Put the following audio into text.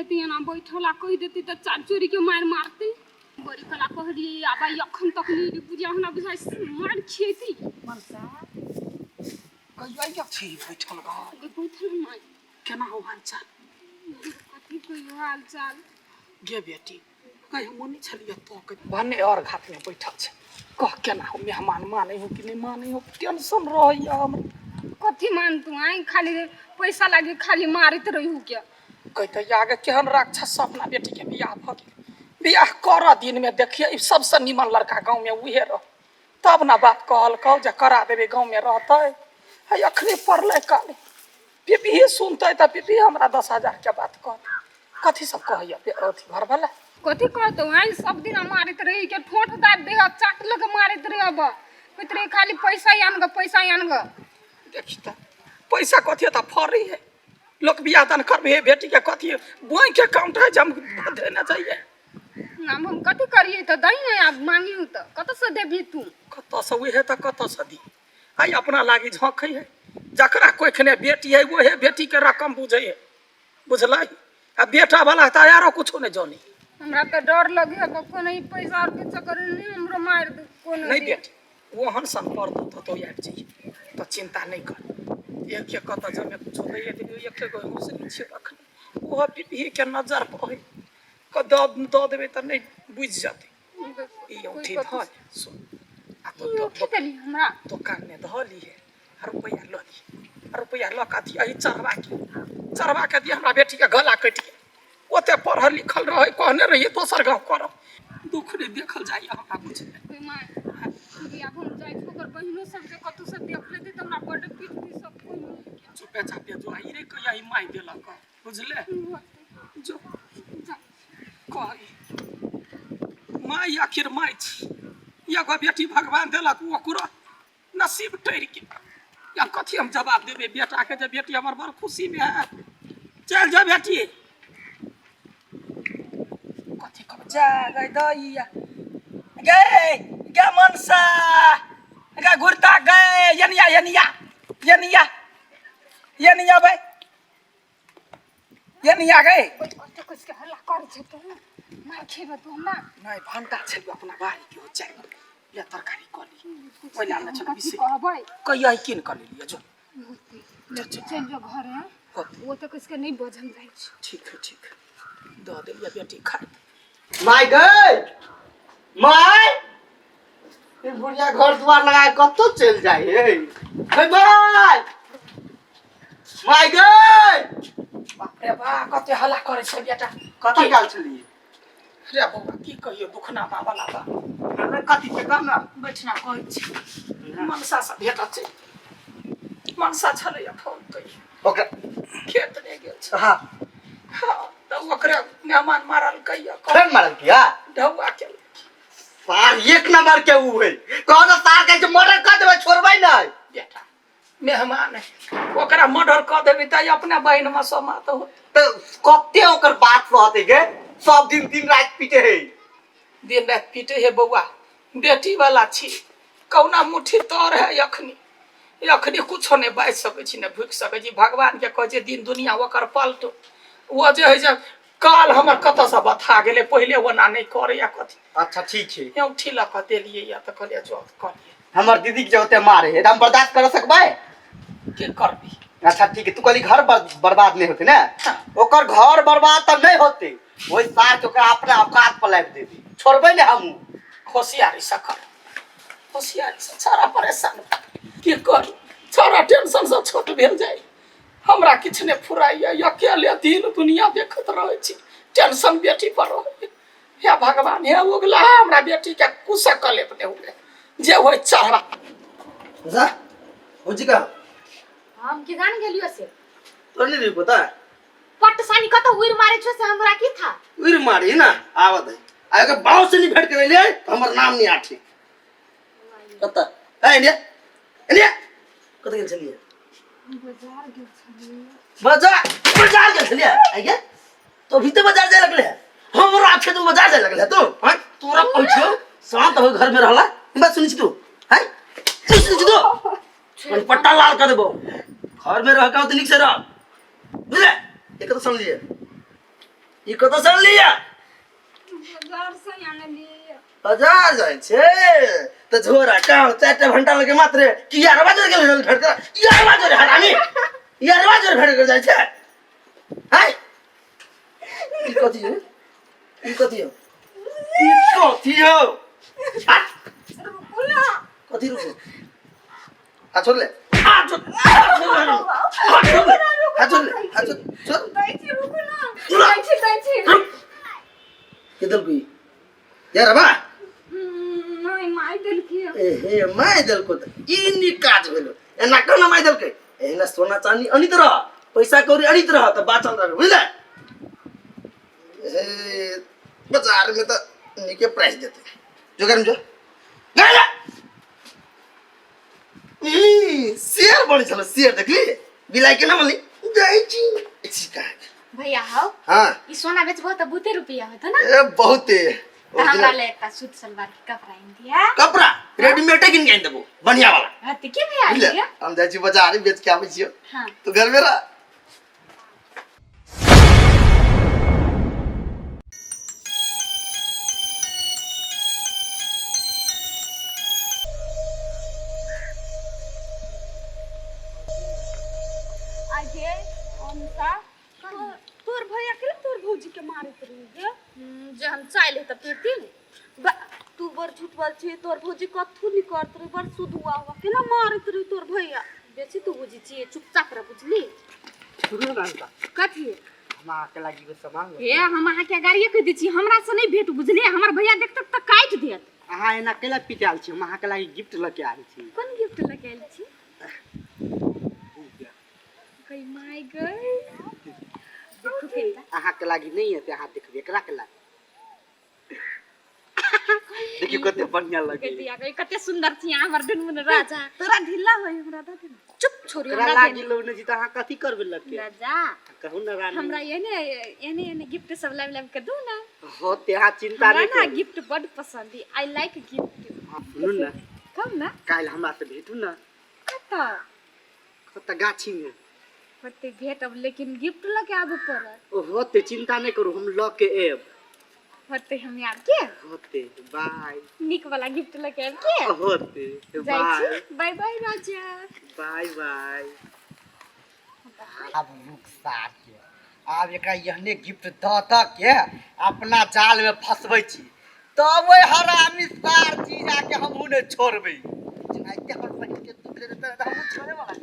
देती ना बैठला कह देती तो चार चोरी के मार मारती बड़ी कला कहली आबा अखन तक नी बुझा हमरा बुझाइ मार खेती मनसा कहिया या छी बैठल ग बैठल मार केना हो हालचाल कथी कहियो हालचाल गे बेटी कहीं मोनी छलिए तो भने और घाट में बैठल छ कह केना हो मेहमान माने हो कि नहीं माने हो टेंशन रहैया हम कथी मान तू आई खाली पैसा लागे खाली मारत रहू क्या कहते आगे केहन राक्षस अपना बेटी के बियाह भ गेल बियाह कर दिन में देखिए ई सबसे निमन लड़का गांव में उहे रह तब ना बात कहल कहो जे करा देबे गांव में रहते है अखने पड़ले काले पिपी सुनते त पिपी हमरा 10,000 के बात कह कथी सब कहैया अथी घर वाला कथी कहतो आई सब दिन मारत रही के ठोठ दाब दे चाट लगे मारत रही अब कहते खाली पैसा आन ग देखी त पैसा कथी त फरी है लोग बियाह दान करबे बेटी के कथी बोई के काउंट है जम देना चाहिए नाम हम कथी करिए त दई है अब मांगी त कत से देबी तू कत से उहे त कत से दी आई अपना लागी झोंकै है जकरा कोइखने बेटी है वो है बेटी के रकम बुझे है बुझलाई आ बेटा वाला त यारो कुछो नहीं जानी हमरा त डर लगे अब कोनो पैसा और के चक्कर नहीं हमरो मार दे कोनो नहीं बेटी वो हंसन पर तो यार चाहिए तो चिंता नहीं कर एक एक कत जमे कुछो दे दे एक एक मुसली छी रखने वो पिपी के नजर पर क द देबे त नहीं बुझ जाते ई उठी ध सुन आ तो उठी हमरा दुकान में धली है रुपया ल काती आई चरवा के दिया हमरा बेटी के गला कटि ओते पढ़ल लिखल रहे कहने रहिए दोसर गांव कर दुख नहीं देखल जाइए हमरा कुछ कोई मां बियाह हम जाई ओकर बहिनो सब जे कतु से देख लेती त हमरा बड़ पीट सब कोई चुपे चापे जो आई रे कहिया ई माई देलक बुझले जो जा कही माई आखिर माई छी एगो बेटी भगवान देलक ओकरो नसीब टैर के या कथी हम जवाब देबे बेटा के जे बेटी हमर बड़ खुशी में है चल जा बेटी कथी कब जा गई दैया गे मनसा गे घुरता गए यनिया भाई यनिया गए कुछ के हल्ला कर छ तो मार खेबे तू हमरा नहीं भंटा छै अपना बारी के हो जाए ले तरकारी कली पहिला न छ बिसे कहबै कहिया किन कर लिया जो चल जो घर है वो तो किसके नहीं बजन जाई ठीक है दो दे या बेटी खाए माय गई माय ये बुढ़िया घर द्वार लगा कतो चल जाए हे माय गई बाप रे बा कते हल्ला करे छै बेटा कथी गाल छलिए रे बौआ की कहियो दुखना वाला बा अरे कथी पे करना बैठना कहै छी मनसा से भेटा छै मनसा छले फोन कई ओकरा खेत ने गेल छ हां हां त ओकरा मेहमान मारल कहिया फेर मारल किया ढौआ के सार एक नंबर के ऊ है कहना सार के मर्डर कर देबे छोड़बै नहीं बेटा मेहमान है ओकरा मर्डर कर देबे त अपना बहन में समात हो तो कते ओकर बात रहते के सब दिन रात पीटे है दिन रात पीटे है बौआ बेटी वाला छी कौना मुट्ठी तोर है अखनी कुछो नहीं बाज सकै छी नहीं भूख सकै छी भगवान के कहे दिन दुनिया ओकर पलटो वो जे है जे काल हमर कत से बता गेले पहले ओना नहीं करे या कथी अच्छा ठीक है यौ ठीला क देलिए या त कहलिए जो करिए हमर दीदी के जते मारे है हम बर्दाश्त कर सकबै के करबी अच्छा ठीक है तू कहली घर बर्बाद नहीं होते ना ओकर घर बर्बाद त नहीं होते वही सार के ओकरा अपने औकात पर लाइफ देबी छोड़बै ने हम होशियारी से सारा परेशान के कर सारा टेंशन से छोट भेल जाए हमरा किछ ने फुराइया अकेले दिन दुनिया देखत रहे छी टेंशन बेटी पर रहे हे भगवान हे उगला हमरा बेटी के कुछ कलेप ने हुए जे होय चढ़ा जा होजी का हम के जान गेलियो से तो नहीं पता पटसानी कत उइर मारे छ से हमरा की था उइर मारी ना आवत है आगे बाव से नहीं भेट के ले हमर नाम नहीं आठी पता है इंडिया कत गेल छलिए बाजार गेल छलिए आगे तो भी तो बाजार जाए लगले हमरा आखे तू बाजार जाए लगले तू हां तोरा पूछो शांत हो घर में रहला बात सुनि छी तू हैं सुनि छी तू पट्टा लाल कर देबो घर में रह के तो निक से रह बुझले एक तो सुन लिए ई कत से लिया बाजार से आनलिए बाजार जाय छे त झोरा का 4 घंटा लगे मात्र कि 11 बजे गेल भेट कर 11 बजे हरामी 11 बजे भेट कर जाय छे हाय ई कथि हो ई कथि हो रुको ना कथि रुको आ छोड़ ले आ छोड़ छोड़ बैठी रुको ना बैठी किधर गई यार बा नहीं माई दिल की ए हे माय दल को इनी काज भेलो एना कना माय दल के एना सोना चांदी अनित रह पैसा कौड़ी अनित रह त बाचल रह बुझले ए बाजार में तो निके प्राइस देते जो करम जो गया शेयर बनी चलो शेयर देखली बिलाई के ना बोली जाई छी इसी का भैया हो हां ई सोना बेचबो त बहुते रुपया होत ना ए बहुते त हमरा ले का सूट सलवार के कपड़ा इंदिया कपड़ा रेडीमेड किन के देबो बढ़िया वाला हां त के भैया ले आइए हम जाई छी बाजार बेच के आबै छियो हां तू घर में रह आगे अंशा तोर भैया के तोर भौजी के मारत रही गे जे हम चाइले त पीती तू बर झूठ बोल छी तोर भौजी कथु नि करत रही बर सुधुआ हुआ के ना मारत रही तोर भैया बेसी तू बुझी छी चुपचाप रह बुझली सुनो ना कथि हम आके लागी के सामान हे हम अहाँ के गाड़िए कह दी छी हमरा से नहीं भेट बुझली हमर भैया देखत त काट देत अहाँ एना केला पिटाल छी हम अहाँ के लागी गिफ्ट लेके आइल छी कोन गिफ्ट लेके आइल छी कई माय गई देखो केला अहाँ के लागी नहीं है अहाँ देखबे एकरा के लागी देखियो कते बढ़िया लगे दिया गई कते सुंदर छी हमर दुनमुन राजा तोरा ढिल्ला होय हमरा द दे चुप छोरी एकरा हमरा लागी लो नहीं त अहाँ कथि करबे लगे राजा कहू ना रानी हमरा एने गिफ्ट सब लाव लाव के दू ना हो तेहा चिंता हमरा नहीं ना करू गिफ्ट बड पसंद है आई लाइक गिफ्ट सुनु ना कम ना काल हमरा से भेटू ना कता कत गाछी में होते भेट अब लेकिन गिफ्ट लेके आबे पड़त ओ होते चिंता नहीं करू हम ल के एब होते हम यार के होते बाय निक वाला गिफ्ट लेके आब के होते जाई बाय छी बाय बाय राजा बाय बाय अब रुक सार के अब एकरा यहने गिफ्ट द के अपना जाल में फसबै छी तब ओइ हरामी सार चीज आके हम उन्हें छोड़बै जेना के हम बहिन के दुख दे त हम छोड़े वाला